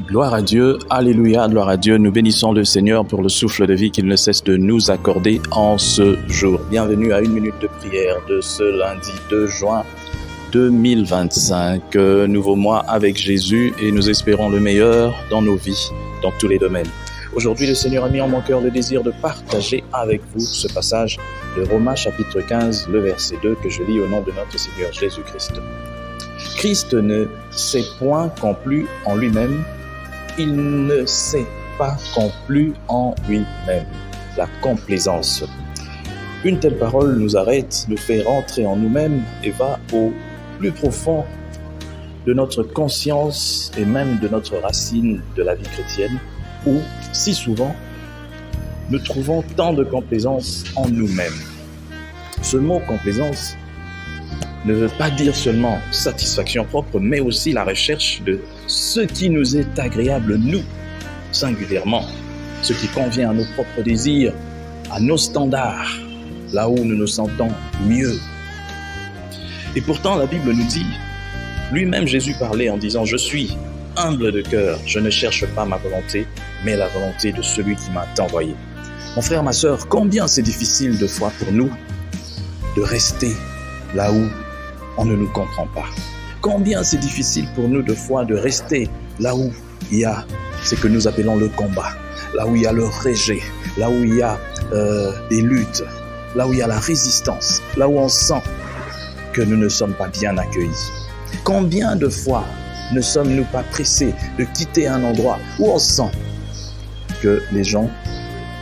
Gloire à Dieu, alléluia, gloire à Dieu. Nous bénissons le Seigneur pour le souffle de vie qu'il ne cesse de nous accorder en ce jour. Bienvenue à une minute de prière de ce lundi 2 juin 2025. Nouveau mois avec Jésus et nous espérons le meilleur dans nos vies, dans tous les domaines. Aujourd'hui, le Seigneur a mis en mon cœur le désir de partager avec vous ce passage de Romains chapitre 15, le verset 2 que je lis au nom de notre Seigneur Jésus-Christ. Christ ne s'est point complu en lui-même, il ne s'est pas complu en lui-même. La complaisance. Une telle parole nous arrête, nous fait rentrer en nous-mêmes et va au plus profond de notre conscience et même de notre racine de la vie chrétienne, où, si souvent, nous trouvons tant de complaisance en nous-mêmes. Ce mot complaisance ne veut pas dire seulement satisfaction propre, mais aussi la recherche de ce qui nous est agréable, nous, singulièrement, ce qui convient à nos propres désirs, à nos standards, là où nous nous sentons mieux. Et pourtant, la Bible nous dit, lui-même Jésus parlait en disant « Je suis humble de cœur, je ne cherche pas ma volonté, mais la volonté de celui qui m'a envoyé. » Mon frère, ma sœur, combien c'est difficile de fois pour nous de rester là où on ne nous comprend pas. Combien c'est difficile pour nous de fois de rester là où il y a ce que nous appelons le combat, là où il y a le rejet, là où il y a des luttes, là où il y a la résistance, là où on sent que nous ne sommes pas bien accueillis. Combien de fois ne sommes-nous pas pressés de quitter un endroit où on sent que les gens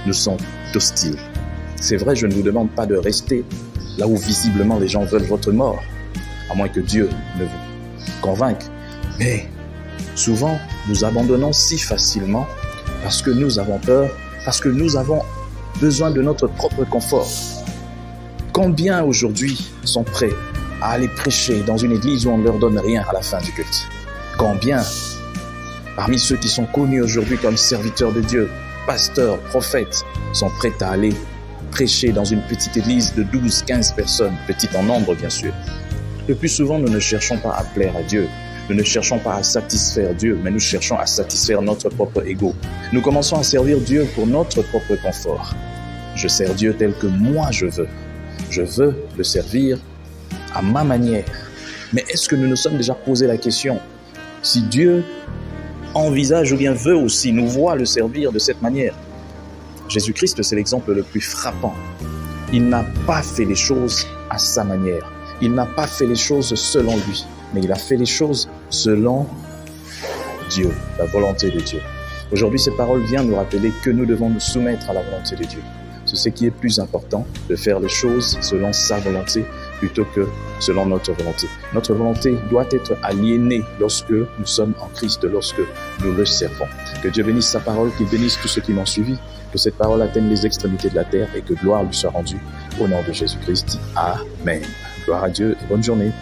nous sont hostiles. C'est vrai, je ne vous demande pas de rester là où visiblement les gens veulent votre mort, à moins que Dieu ne vous convainque. Mais souvent, nous abandonnons si facilement parce que nous avons peur, parce que nous avons besoin de notre propre confort. Combien aujourd'hui sont prêts à aller prêcher dans une église où on ne leur donne rien à la fin du culte? Combien, parmi ceux qui sont connus aujourd'hui comme serviteurs de Dieu, pasteurs, prophètes, sont prêts à aller prêcher dans une petite église de 12, 15 personnes, petite en nombre bien sûr? Le plus souvent, nous ne cherchons pas à plaire à Dieu. Nous ne cherchons pas à satisfaire Dieu, mais nous cherchons à satisfaire notre propre ego. Nous commençons à servir Dieu pour notre propre confort. Je sers Dieu tel que moi je veux. Je veux le servir à ma manière. Mais est-ce que nous nous sommes déjà posé la question si Dieu envisage ou bien veut aussi nous voir le servir de cette manière? Jésus-Christ, c'est l'exemple le plus frappant. Il n'a pas fait les choses à sa manière. Il n'a pas fait les choses selon lui, mais il a fait les choses selon Dieu, la volonté de Dieu. Aujourd'hui, cette parole vient nous rappeler que nous devons nous soumettre à la volonté de Dieu. C'est ce qui est plus important, de faire les choses selon sa volonté plutôt que selon notre volonté. Notre volonté doit être aliénée lorsque nous sommes en Christ, lorsque nous le servons. Que Dieu bénisse sa parole, qu'il bénisse tous ceux qui m'ont suivi, que cette parole atteigne les extrémités de la terre et que gloire lui soit rendue au nom de Jésus-Christ. Amen. Gloire à Dieu et bonne journée.